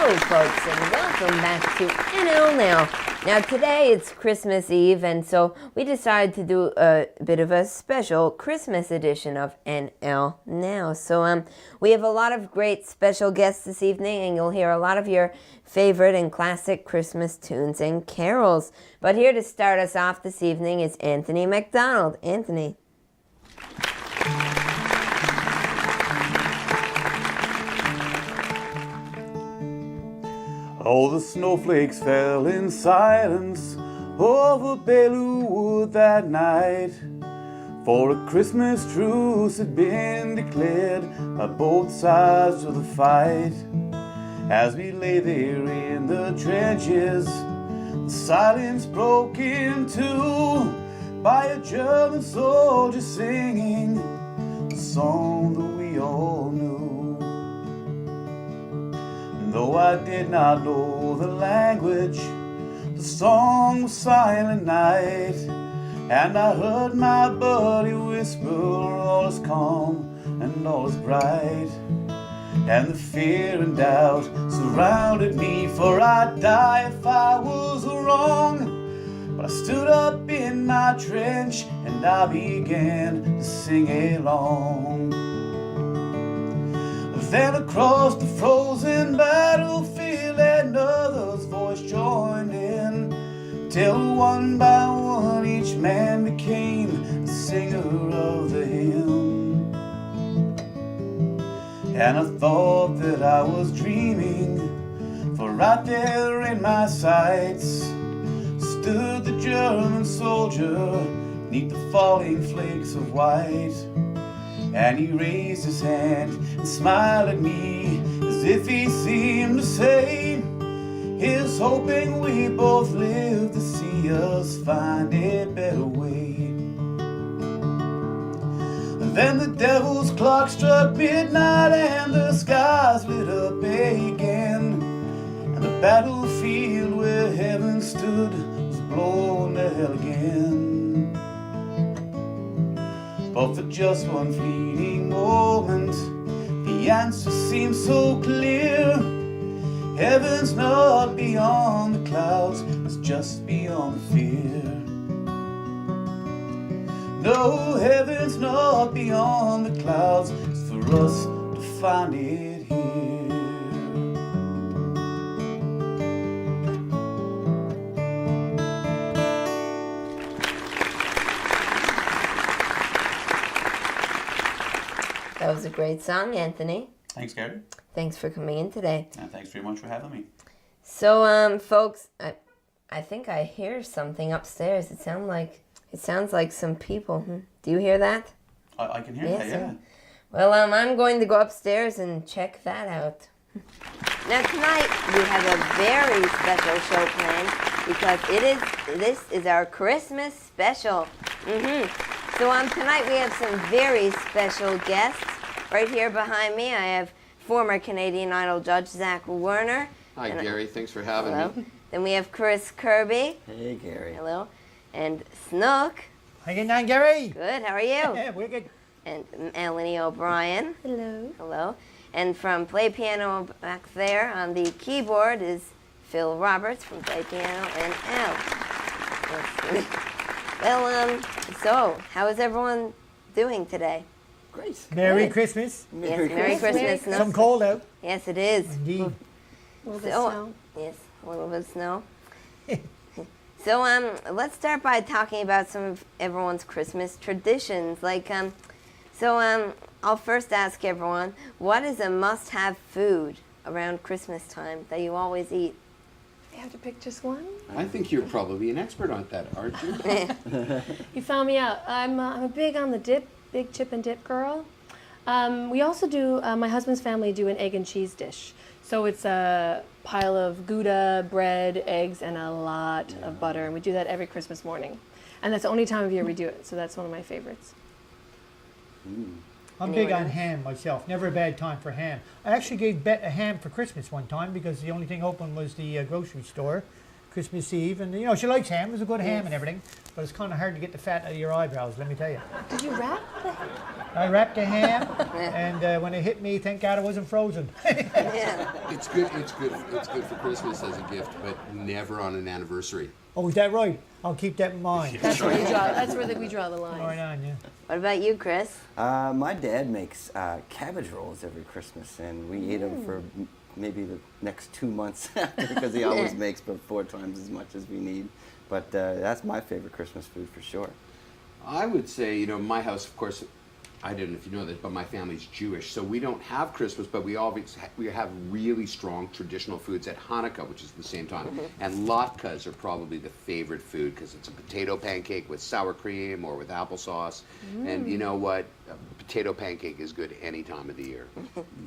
Hello, folks, and welcome back to NL Now. Now, today it's Christmas Eve, and so we decided to do a bit of a special Christmas edition of NL Now. So, we have a lot of great special guests this evening, and you'll hear a lot of your favorite and classic Christmas tunes and carols. But here to start us off this evening is Anthony Mcdonald. Anthony. All the snowflakes fell in silence over Bellew Wood that night, for a Christmas truce had been declared by both sides of the fight. As we lay there in the trenches, the silence broke in two by a German soldier singing the song that we all knew. Though I did not know the language, the song was Silent Night, and I heard my buddy whisper, all is calm and all is bright. And the fear and doubt surrounded me, for I'd die if I was wrong. But I stood up in my trench and I began to sing along. Then across the frozen battlefield another's voice joined in, till one by one each man became the singer of the hymn. And I thought that I was dreaming, for right there in my sights stood the German soldier 'neath the falling flakes of white. And he raised his hand and smiled at me as if he seemed to say, here's hoping we both live to see us find a better way. Then the devil's clock struck midnight and the skies lit up again, and the battlefield where heaven stood was blown to hell again. But for just one fleeting moment, the answer seemed so clear. Heaven's not beyond the clouds, it's just beyond fear. No, heaven's not beyond the clouds, it's for us to find it here. That was a great song, Anthony. Thanks, Gary. Thanks for coming in today. And thanks very much for having me. So, folks, I think I hear something upstairs. It sounds like some people. Do you hear that? I can hear that, yeah. Well, I'm going to go upstairs and check that out. Now tonight we have a very special show planned because this is our Christmas special. So tonight we have some very special guests. Right here behind me, I have former Canadian Idol judge Zack Werner. Hi, Gary. Thanks for having me. Then we have Kirby. Hey, Gary. Hello. And Snook. How you getting on, Gary? Good. How are you? Yeah, we're good. And Melanie O'Brien. Hello. Hello. And from Play Piano back there on the keyboard is Phil Roberts from Play Piano and Al. Well, so how is everyone doing today? Great. Merry Christmas. Merry Christmas. Snook. Some cold out. Yes, it is. Indeed. A little bit of snow. Yes, a little bit of snow. So, let's start by talking about some of everyone's Christmas traditions. I'll first ask everyone, what is a must-have food around Christmas time that you always eat? You have to pick just one? I think you're probably an expert on that, aren't you? You found me out. I'm a big on the dip, big chip and dip girl. We also do, my husband's family do an egg and cheese dish. So it's a pile of Gouda, bread, eggs, and a lot of butter. And we do that every Christmas morning. And that's the only time of year we do it. So that's one of my favorites. I'm big on ham myself. Never a bad time for ham. I actually gave Bet a ham for Christmas one time because the only thing open was the grocery store. Christmas Eve, and you know she likes ham. It's a good ham and everything, but it's kind of hard to get the fat out of your eyebrows. Let me tell you. Did you wrap the I wrapped the ham, and when it hit me, thank God it wasn't frozen. Yeah. It's good. It's good. It's good for Christmas as a gift, but never on an anniversary. Oh, is that right? I'll keep that in mind. That's where we draw. That's where we draw the line. Right on, yeah. What about you, Chris? My dad makes cabbage rolls every Christmas, and we eat them for maybe the next 2 months after, because he always makes about 4 times as much as we need. But that's my favorite Christmas food for sure. I would say, you know, my house, of course, I don't know if you know this, but my family's Jewish, so we don't have Christmas, but we always we have really strong traditional foods at Hanukkah, which is the same time. And latkes are probably the favorite food because it's a potato pancake with sour cream or with applesauce. And you know what? A potato pancake is good any time of the year.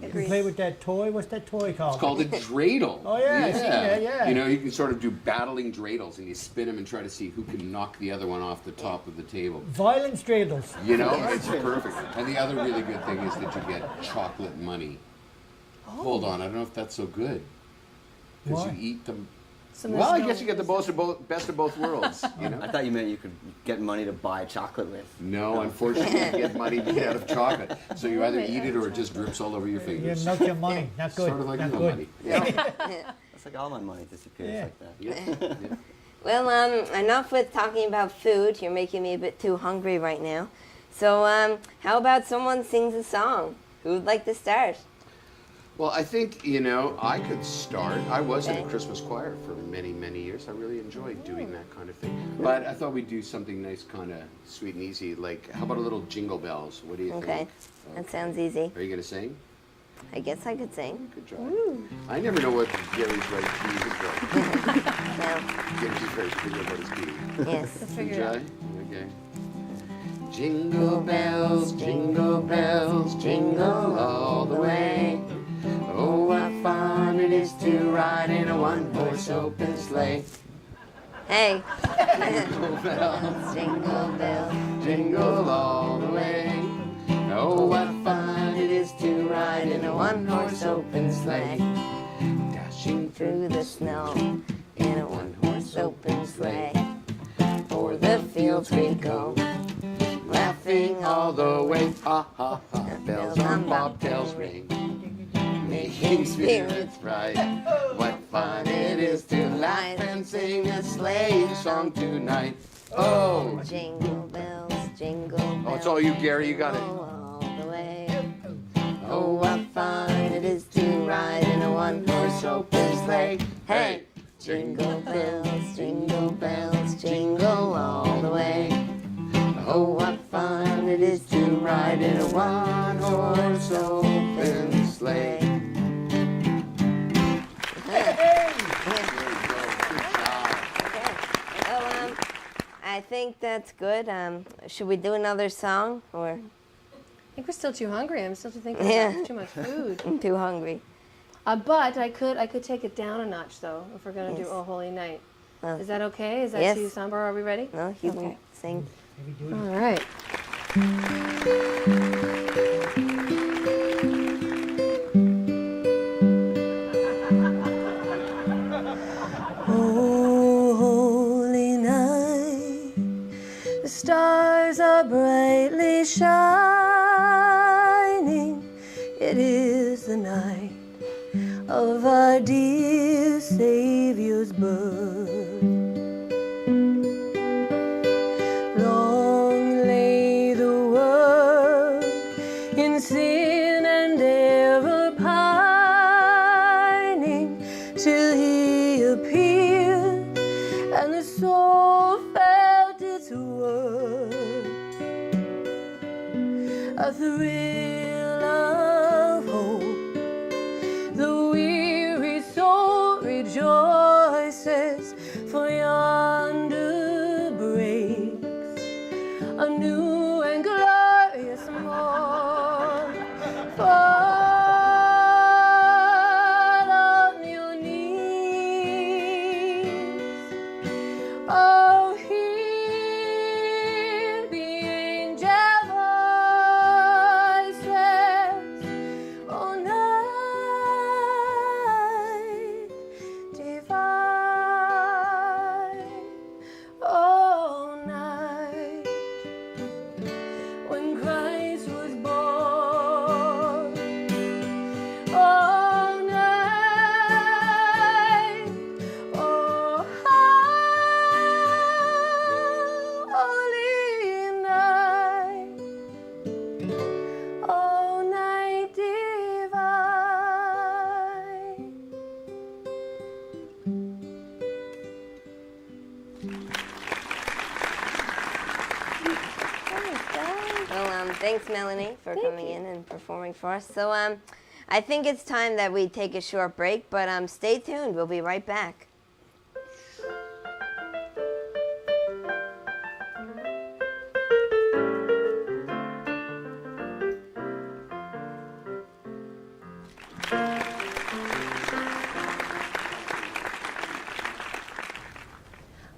You can play with that toy. What's that toy called? It's called a dreidel. Oh, yeah, I seen that, yeah. You know, you can sort of do battling dreidels, and you spin them and try to see who can knock the other one off the top of the table. Violent dreidels. You know, it's perfect. And the other really good thing is that you get chocolate money. Hold on, I don't know if that's so good. Because Why? you eat them. So Well, I there's guess you get the best of both worlds, you know? I thought you meant you could get money to buy chocolate with. No, unfortunately, you get money made out of chocolate. So you either eat it or it just drips all over your You fingers. milk your money. Not good. Sort of like Not real good. money. That's like all my money disappears Yeah. like that. Yeah. Yeah. Well, enough with talking about food. You're making me a bit too hungry right now. So, how about someone sings a song? Who would like to start? Well, I think, you know, I could start. I was in a Christmas choir for many, many years. I really enjoyed doing that kind of thing. But I thought we'd do something nice, kind of sweet and easy. Like, how about a little Jingle Bells? What do you Okay, think? that sounds easy. Are you going to sing? I guess I could sing. Good job. I never know what Gary's right key is right. Now, Gary's very particular about his key. yes. Let's You figure it try? out. Okay. Jingle bells, jingle all the way. Oh, what fun it is to ride in a one-horse open sleigh. Hey. Jingle bells, jingle all the way. Oh, what fun it is to ride in a one-horse open sleigh. Dashing Through the snow in a one-horse open sleigh. O'er the fields we go, laughing all the way. Ha ha ha. Bells on bobtails ring, making spirits bright. What fun it is to laugh and sing a sleighing song tonight. Oh, jingle bells, jingle bells. oh, it's all you, Gary. You got it. All the way. Oh, what fun it is to ride in a one-horse open sleigh. Hey, jingle bells, jingle all the way. Oh, what fun it is to ride in a one-horse open sleigh. Well, I think that's good. Should we do another song, or I think we're still too hungry. I'm still thinking Yeah. about too much food. I'm too hungry? But I could take it down a notch though if we're gonna do Yes. Oh Holy Night. Oh. Is that okay? Is that Yes. too somber? Are we ready? No, you Okay. can sing. Maybe do it. All right. Oh, holy night, the stars are brightly shining. It is the night of our dear Savior's birth. Long lay the world in sin and ever pining, till he appeared and the soul felt its worth. A thrill of hope, the weary soul rejoices, Thanks, Melanie, for coming in and performing for us. So, I think it's time that we take a short break, but stay tuned. We'll be right back.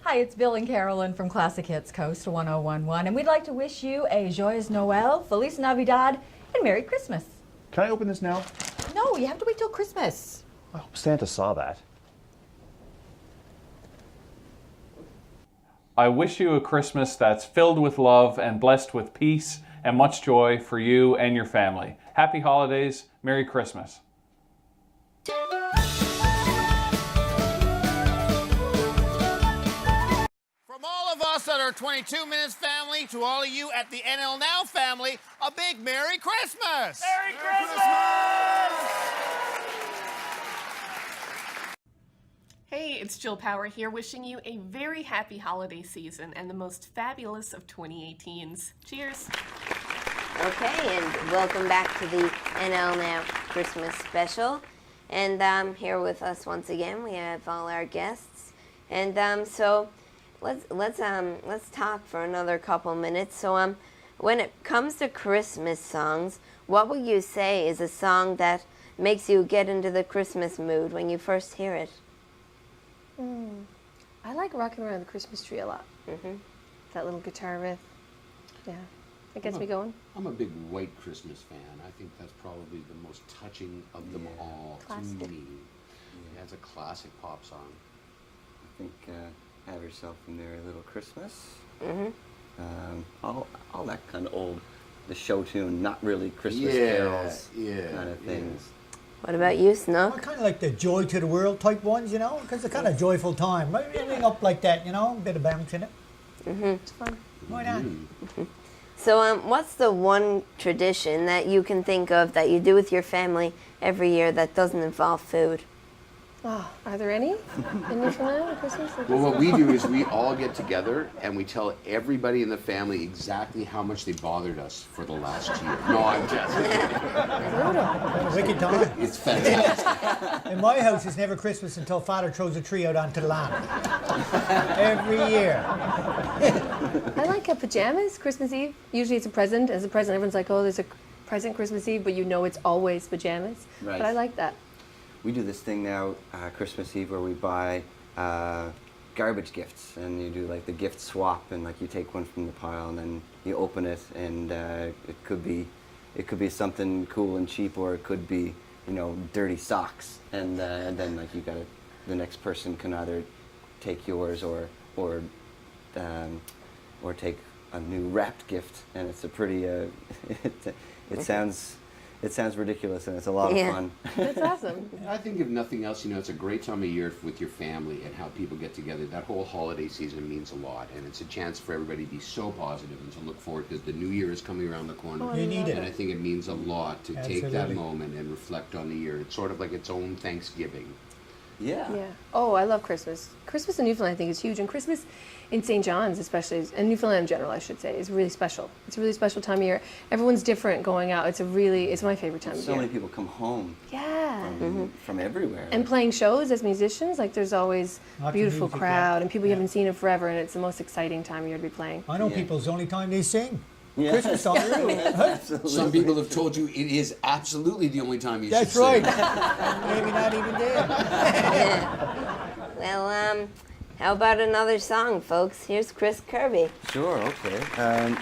Hi, it's Bill and Carolyn from Classic Hits Coast 1011, and we'd like to wish you a Joyeux Noel, Feliz Navidad, and Merry Christmas. Can I open this now? No, you have to wait till Christmas. I hope Santa saw that. I wish you a Christmas that's filled with love and blessed with peace and much joy for you and your family. Happy holidays. Merry Christmas. From all of us at our 22 Minutes family to all of you at the NL Now family, a big Merry Christmas! Merry Christmas! Hey, it's Jill Power here, wishing you a very happy holiday season and the most fabulous of 2018s. Cheers! Okay, and welcome back to the NL Now Christmas special. And here with us once again, we have all our guests. And so let's talk for another couple minutes. So when it comes to Christmas songs, what would you say is a song that makes you get into the Christmas mood when you first hear it? I like Rocking Around the Christmas Tree a lot. That little guitar riff. Yeah, it gets me going. I'm a big White Christmas fan. I think that's probably the most touching of them all Classic. to me. Yeah, it's a classic pop song. I think Have Yourself a Merry Little Christmas. All that kind of old, the show tune, not really Christmas carols kind of things. What about you, I Snook? kind of like the Joy to the World type ones, you know, because they're kind of joyful time. Maybe anything up like that, you know, a bit of bounce in it. It's fun. Why not? So what's the one tradition that you can think of that you do with your family every year that doesn't involve food? Oh, are there any in Newfoundland at Christmas? Well, what we do is we all get together and we tell everybody in the family exactly how much they bothered us for the last year. No, I'm just What a wicked time. It's fantastic. In my house, it's never Christmas until Father throws a tree out onto the lawn. Every year. I like pajamas, Christmas Eve. Usually it's a present. As a present, everyone's like, oh, there's a present Christmas Eve, but you know it's always pajamas. Right. But I like that. We do this thing now, Christmas Eve, where we buy garbage gifts, and you do like the gift swap, and like you take one from the pile, and then you open it, and it could be something cool and cheap, or it could be, you know, dirty socks, and then like you gotta, the next person can either take yours or take a new wrapped gift, and it's a pretty it sounds ridiculous, and it's a lot of fun. That's awesome. I think if nothing else, you know, it's a great time of year with your family and how people get together. That whole holiday season means a lot, and it's a chance for everybody to be so positive and to look forward, because the new year is coming around the corner. You need And it. I think it means a lot to take that Absolutely. moment and reflect on the year. It's sort of like its own Thanksgiving. Yeah. Yeah. Oh, I love Christmas. Christmas in Newfoundland, I think, is huge, and Christmas in St. John's, especially, and Newfoundland in general, I should say, is really special. It's a really special time of year. Everyone's different going out. It's my favorite time of So year. many people come home Yeah. from everywhere. And playing shows as musicians, like there's always a Lots of beautiful music, crowd, yeah. and people you haven't seen in forever, and it's the most exciting time of year to be playing. I know Yeah. people, it's the only time they sing. Yeah. Christmas song. Absolutely. Some people have told you it is absolutely the only time you That's should right. sing. Maybe not even there. Well, how about another song, folks? Here's Chris Kirby. Sure, okay. I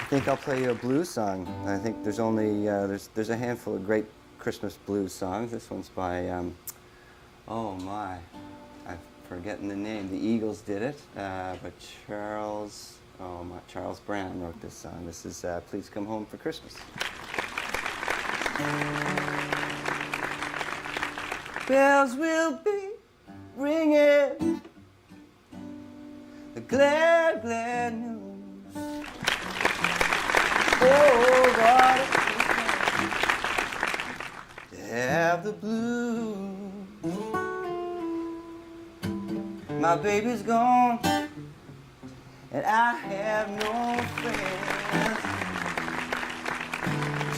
think I'll play you a blues song. I think there's only there's a handful of great Christmas blues songs. This one's by I'm forgetting the name. The Eagles did it, but Charles Brown wrote this song. This is "Please Come Home for Christmas." Bells will be ringing the glad, glad news. Oh, God, to have the blues. My baby's gone, and I have no friends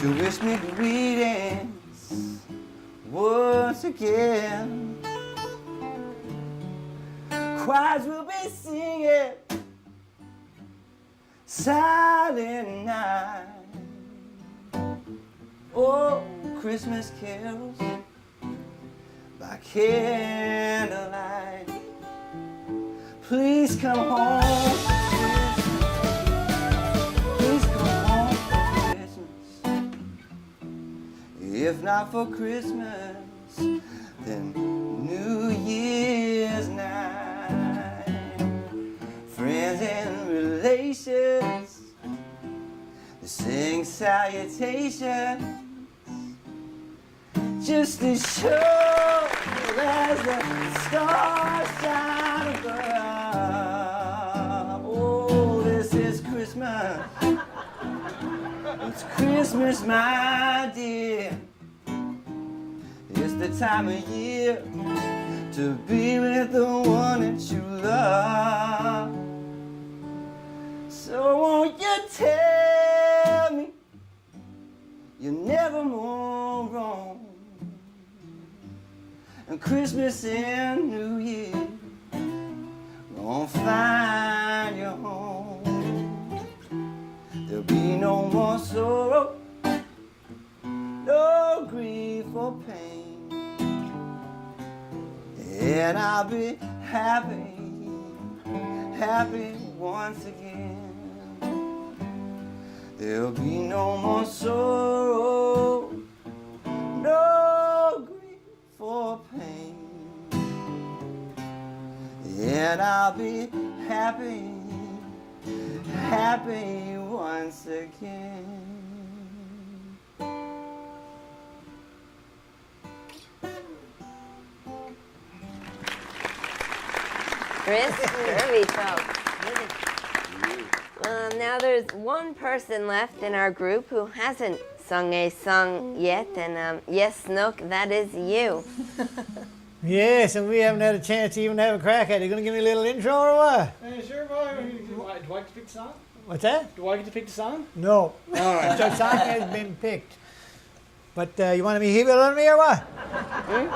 to wish me greetings once again. Choirs will be singing Silent Night. Oh, Christmas carols by candlelight. Please come home. Please come home for Christmas. If not for Christmas, then New Year's night. Friends and relations, they sing salutations just to show as the stars shine above. Oh, this is Christmas. It's Christmas, my dear. It's the time of year to be with the one that you love. So won't you tell me you're never more wrong? And Christmas and New Year gonna find you home. There'll be no more sorrow, no grief or pain, and I'll be happy, happy once again. There'll be no more sorrow, no grief or pain, and I'll be happy, happy once again. Chris, Kirby, folks. Now there's one person left in our group who hasn't sung a song yet, and yes, Snook, that is you. Yes, and we haven't had a chance to even have a crack at it. You gonna give me a little intro or what? Sure, boy. Do I get to pick the song? What's that? Do I get to pick the song? No. All right. So song has been picked. But you want me to heave it out of me or what? You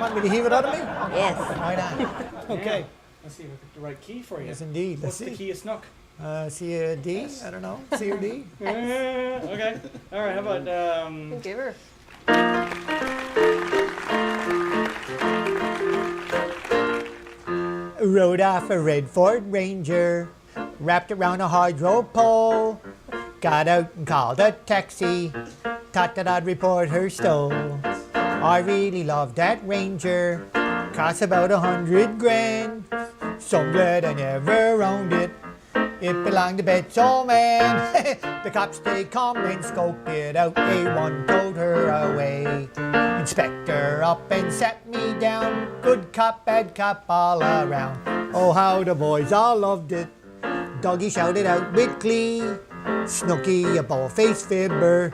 want me to heave it out of me? Yes. Right on. Okay. Yeah. Let's see if I picked the right key for you. Yes, indeed. What's Let's the see. key of Snook? C or D? S. I don't know. C or D? Okay. All right. How about Give her. Rode off a red Ford Ranger, wrapped around a hydro pole, got out and called a taxi, thought that I'd report her stole. I really loved that Ranger, cost about $100 grand, so I'm glad I never owned it. It belonged to Bet's old man. The cops, they come and scoped it out. A1 towed her away. Inspector up and sat me down. Good cop, bad cop all around. Oh, how the boys all loved it. Doggy shouted out with glee. Snooky, a bald-faced fibber.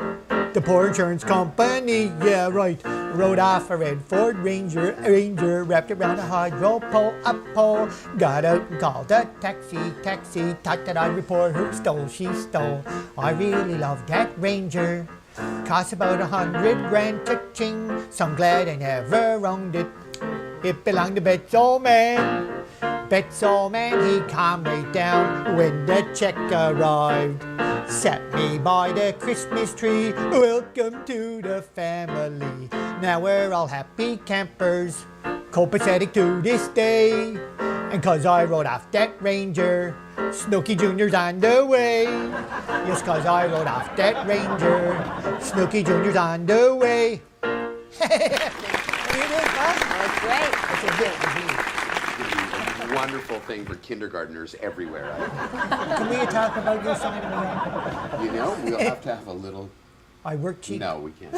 The poor insurance company, yeah right, rode off a red Ford Ranger, wrapped around a hydro pole, got out and called a taxi, thought that I'd report her stole, she stole. I really loved that Ranger, cost about $100 grand, cha-ching, so I'm glad I never owned it. It belonged to Bet's old man. Bet's old man, he calmed right down when the check arrived. Sat me by the Christmas tree, welcome to the family. Now we're all happy campers, copacetic to this day. And 'cause I rode off that Ranger, Snooky Jr.'s on the way. Yes, 'cause I rode off that Ranger, Snooky Jr.'s on the way. That's great. That's a bit. Wonderful thing for kindergartners everywhere. Can we talk about your song? You know, we'll have to have a little. I work cheap. No, we can't.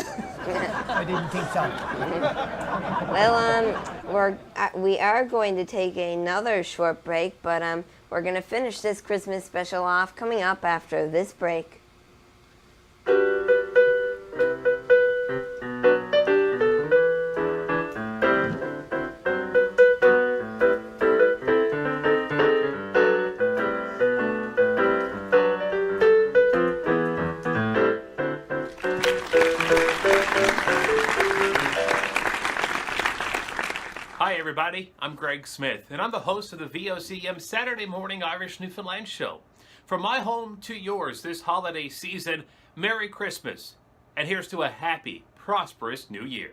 I didn't think so. Well, we are going to take another short break, but we're going to finish this Christmas special off coming up after this break. everybody, I'm Greg Smith, and I'm the host of the VOCM Saturday Morning Irish Newfoundland Show. From my home to yours this holiday season, Merry Christmas, and here's to a happy, prosperous New Year.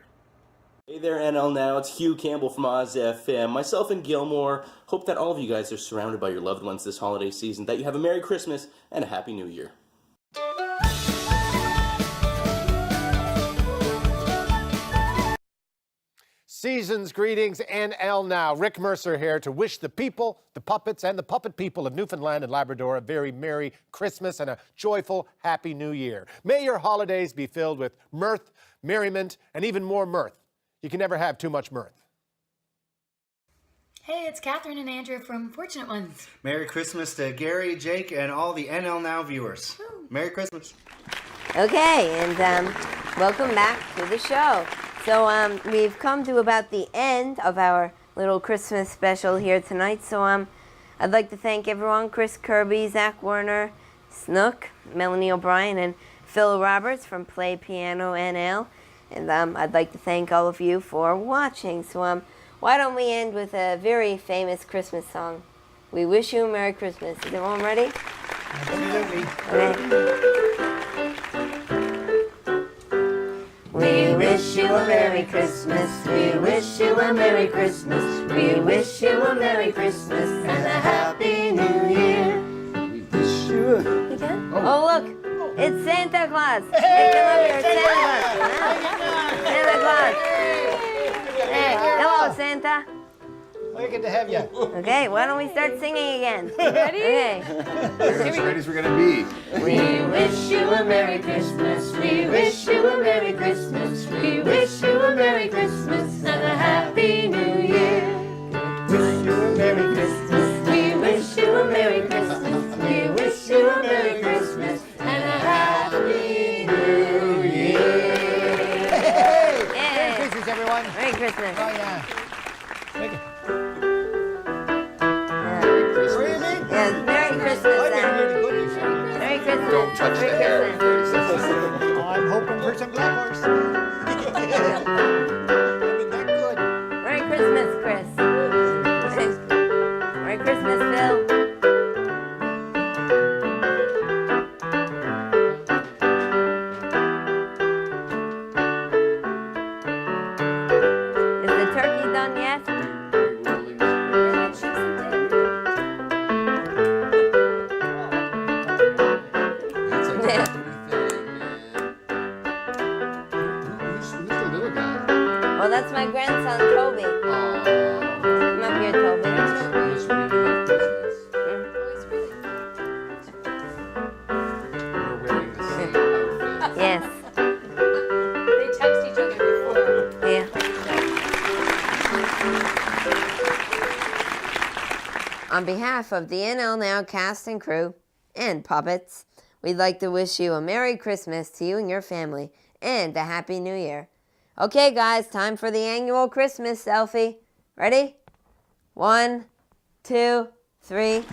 Hey there, NL Now. It's Hugh Campbell from Oz FM. Myself and Gilmore hope that all of you guys are surrounded by your loved ones this holiday season, that you have a Merry Christmas and a Happy New Year. Season's greetings, NL Now. Rick Mercer here to wish the people, the puppets, and the puppet people of Newfoundland and Labrador a very Merry Christmas and a joyful Happy New Year. May your holidays be filled with mirth, merriment, and even more mirth. You can never have too much mirth. Hey, it's Catherine and Andrew from Fortunate Ones. Merry Christmas to Gary, Jake, and all the NL Now viewers. Merry Christmas. Okay, and welcome back to the show. So we've come to about the end of our little Christmas special here tonight. So I'd like to thank everyone: Chris Kirby, Zack, Werner, Snook, Melanie O'Brien, and Phil Roberts from Play Piano NL. And I'd like to thank all of you for watching. So why don't we end with a very famous Christmas song? We wish you a Merry Christmas. Is everyone ready? Absolutely. We wish you a Merry Christmas. We wish you a Merry Christmas. We wish you a Merry Christmas and a Happy New Year. We wish you a... Again? Oh, look. It's Santa Claus. Hey, come up here. It's Santa Claus. Hey, hello, Santa. We're good to have you. Okay, why don't we start singing again? Ready? Okay. As ready as we're gonna be. We wish you a Merry Christmas. We wish you a Merry Christmas. We wish you a Merry Christmas and a Happy New Year. Wish you a Merry Christmas. We wish you a Merry Christmas. We wish you a Merry Christmas and a Happy New Year. Hey! Merry Christmas, everyone. Merry Christmas. Oh, yeah. Thank you. Yes, Merry Christmas, Sam. Merry Christmas. Don't touch the hair. Oh, I'm hoping for some glamour. Merry Christmas, Chris. Merry Christmas, Phil. Is the turkey done yet? Well, that's my grandson, Toby. Come up here, Toby. Yes. They text each other before. Yeah. On behalf of the NL Now cast and crew and puppets, we'd like to wish you a Merry Christmas to you and your family and a Happy New Year. Okay, guys, time for the annual Christmas selfie. Ready? 1, 2, 3.